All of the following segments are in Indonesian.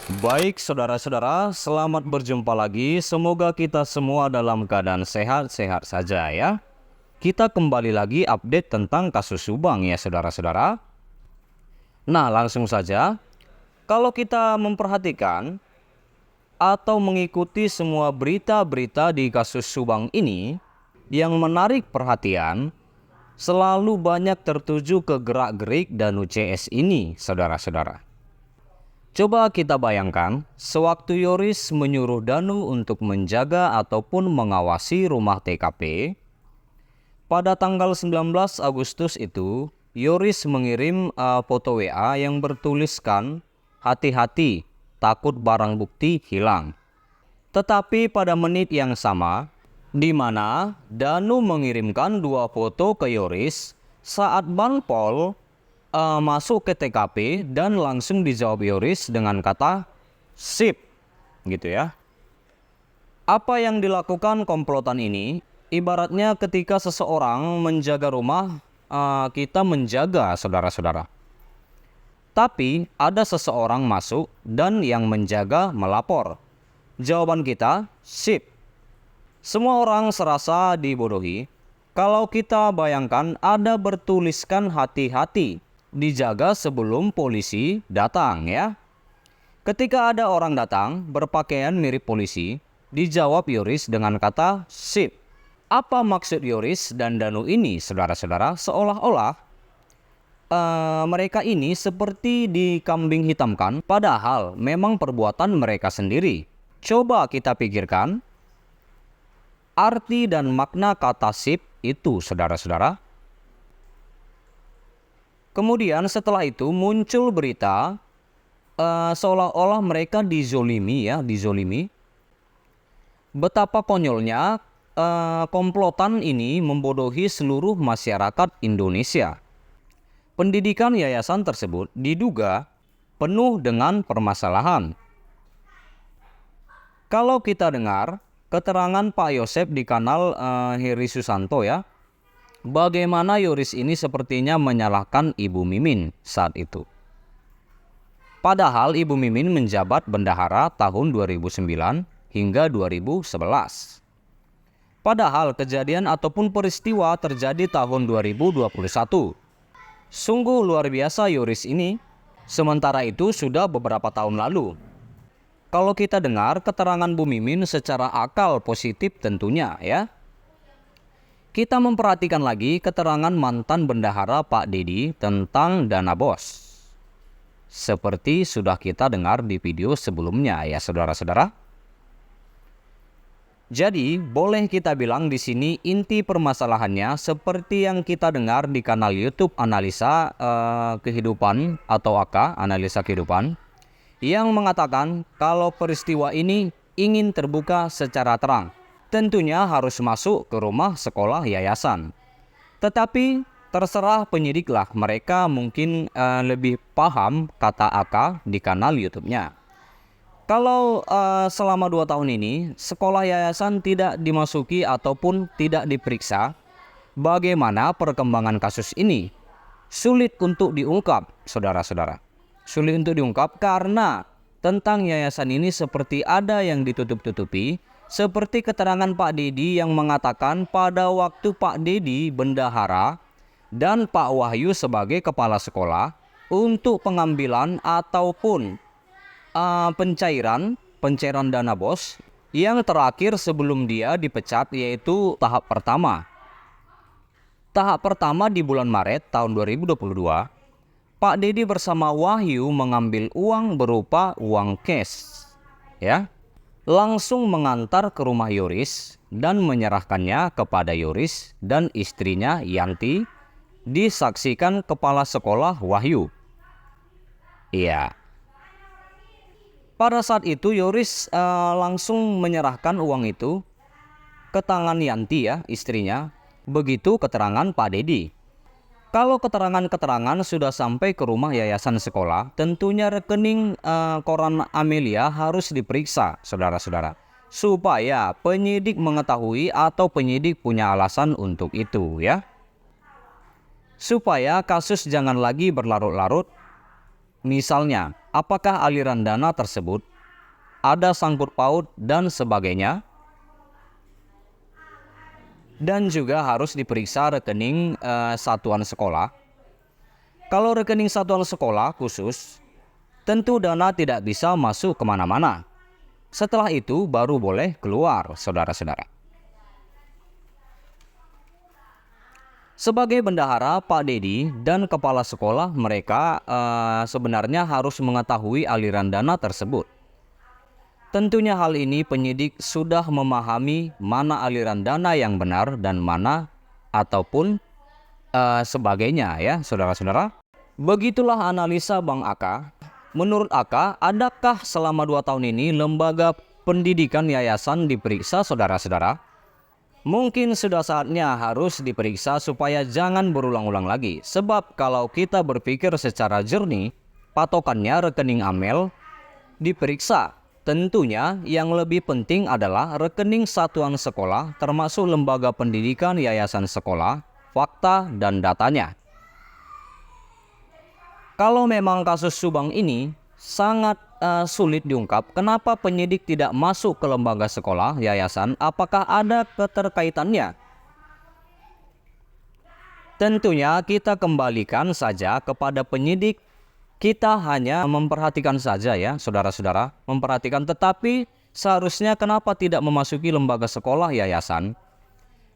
Baik saudara-saudara, selamat berjumpa lagi. Semoga kita semua dalam keadaan sehat-sehat saja ya. Kita kembali lagi update tentang kasus Subang ya saudara-saudara. Nah, langsung saja. Kalau kita memperhatikan atau mengikuti semua berita-berita di kasus Subang ini, yang menarik perhatian selalu banyak tertuju ke gerak-gerik Danu CS ini saudara-saudara. Coba kita bayangkan, sewaktu Yoris menyuruh Danu untuk menjaga ataupun mengawasi rumah TKP, pada tanggal 19 Agustus itu, Yoris mengirim foto WA yang bertuliskan, "Hati-hati, takut barang bukti hilang." Tetapi pada menit yang sama, di mana Danu mengirimkan dua foto ke Yoris saat Bang Pol masuk ke TKP dan langsung dijawab Yoris dengan kata sip gitu ya. Apa yang dilakukan komplotan ini ibaratnya ketika seseorang menjaga rumah, kita menjaga saudara-saudara. Tapi ada seseorang masuk dan yang menjaga melapor. Jawaban kita sip. Semua orang serasa dibodohi kalau kita bayangkan ada bertuliskan hati-hati, dijaga sebelum polisi datang ya. Ketika ada orang datang berpakaian mirip polisi, dijawab Yoris dengan kata sip. Apa maksud Yoris dan Danu ini saudara-saudara? Seolah-olah mereka ini seperti dikambing hitamkan, padahal memang perbuatan mereka sendiri. Coba kita pikirkan arti dan makna kata sip itu saudara-saudara. Kemudian setelah itu muncul berita seolah-olah mereka dizolimi ya, dizolimi. Betapa konyolnya komplotan ini membodohi seluruh masyarakat Indonesia. Pendidikan yayasan tersebut diduga penuh dengan permasalahan. Kalau kita dengar keterangan Pak Yosep di kanal Heri Susanto ya, bagaimana Yoris ini sepertinya menyalahkan Ibu Mimin saat itu. Padahal Ibu Mimin menjabat bendahara tahun 2009 hingga 2011. Padahal kejadian ataupun peristiwa terjadi tahun 2021. Sungguh luar biasa Yoris ini, sementara itu sudah beberapa tahun lalu. Kalau kita dengar keterangan Bu Mimin secara akal positif tentunya ya. Kita memperhatikan lagi keterangan mantan bendahara Pak Dedi tentang dana BOS. Seperti sudah kita dengar di video sebelumnya ya saudara-saudara. Jadi boleh kita bilang di sini inti permasalahannya seperti yang kita dengar di kanal YouTube Analisa Kehidupan atau AK Analisa Kehidupan, yang mengatakan kalau peristiwa ini ingin terbuka secara terang, tentunya harus masuk ke rumah sekolah yayasan. Tetapi terserah penyidiklah, mereka mungkin lebih paham kata AK di kanal YouTube-nya. Kalau selama 2 tahun ini sekolah yayasan tidak dimasuki ataupun tidak diperiksa, bagaimana perkembangan kasus ini? Sulit untuk diungkap, saudara-saudara. Sulit untuk diungkap karena tentang yayasan ini seperti ada yang ditutup-tutupi, seperti keterangan Pak Dedi yang mengatakan pada waktu Pak Dedi bendahara dan Pak Wahyu sebagai kepala sekolah untuk pengambilan ataupun pencairan dana BOS yang terakhir sebelum dia dipecat, yaitu tahap pertama. Tahap pertama di bulan Maret tahun 2022, Pak Dedi bersama Wahyu mengambil uang berupa uang cash ya, langsung mengantar ke rumah Yoris dan menyerahkannya kepada Yoris dan istrinya Yanti, disaksikan kepala sekolah Wahyu. Iya. Pada saat itu Yoris langsung menyerahkan uang itu ke tangan Yanti ya, istrinya. Begitu keterangan Pak Dedi. Kalau keterangan-keterangan sudah sampai ke rumah yayasan sekolah, tentunya rekening koran Amelia harus diperiksa, saudara-saudara, supaya penyidik mengetahui atau penyidik punya alasan untuk itu ya. Supaya kasus jangan lagi berlarut-larut Misalnya, apakah aliran dana tersebut ada sangkut paut dan sebagainya. Dan juga harus diperiksa rekening satuan sekolah. Kalau rekening satuan sekolah khusus, tentu dana tidak bisa masuk kemana-mana. Setelah itu baru boleh keluar, saudara-saudara. Sebagai bendahara, Pak Dedi dan kepala sekolah mereka sebenarnya harus mengetahui aliran dana tersebut. Tentunya hal ini penyidik sudah memahami mana aliran dana yang benar dan mana ataupun sebagainya ya saudara-saudara. Begitulah analisa Bang Aka. Menurut Aka, adakah selama 2 tahun ini lembaga pendidikan yayasan diperiksa saudara-saudara? Mungkin sudah saatnya harus diperiksa supaya jangan berulang-ulang lagi. Sebab kalau kita berpikir secara jernih, patokannya rekening Amel diperiksa. Tentunya yang lebih penting adalah rekening satuan sekolah termasuk lembaga pendidikan yayasan sekolah, fakta dan datanya. Kalau memang kasus Subang ini sangat sulit diungkap, kenapa penyidik tidak masuk ke lembaga sekolah, yayasan, apakah ada keterkaitannya? Tentunya kita kembalikan saja kepada penyidik. Kita hanya memperhatikan saja ya saudara-saudara, memperhatikan, tetapi seharusnya kenapa tidak memasuki lembaga sekolah yayasan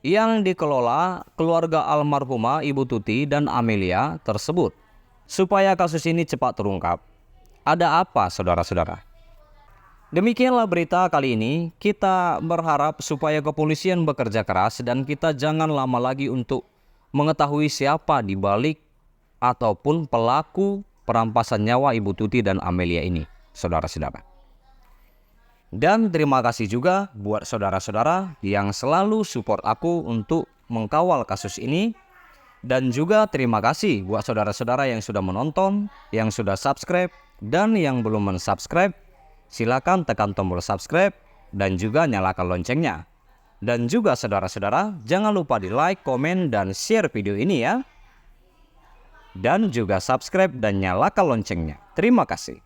yang dikelola keluarga almarhumah Ibu Tuti dan Amelia tersebut, supaya kasus ini cepat terungkap. Ada apa saudara-saudara? Demikianlah berita kali ini. Kita berharap supaya kepolisian bekerja keras dan kita jangan lama lagi untuk mengetahui siapa di balik ataupun pelaku perampasan nyawa Ibu Tuti dan Amelia ini, saudara-saudara. Dan terima kasih juga buat saudara-saudara yang selalu support aku untuk mengkawal kasus ini. Dan juga terima kasih buat saudara-saudara yang sudah menonton, yang sudah subscribe, dan yang belum mensubscribe. Silakan tekan tombol subscribe dan juga nyalakan loncengnya. Dan juga saudara-saudara, jangan lupa di like, komen, dan share video ini ya. Dan juga subscribe dan nyalakan loncengnya. Terima kasih.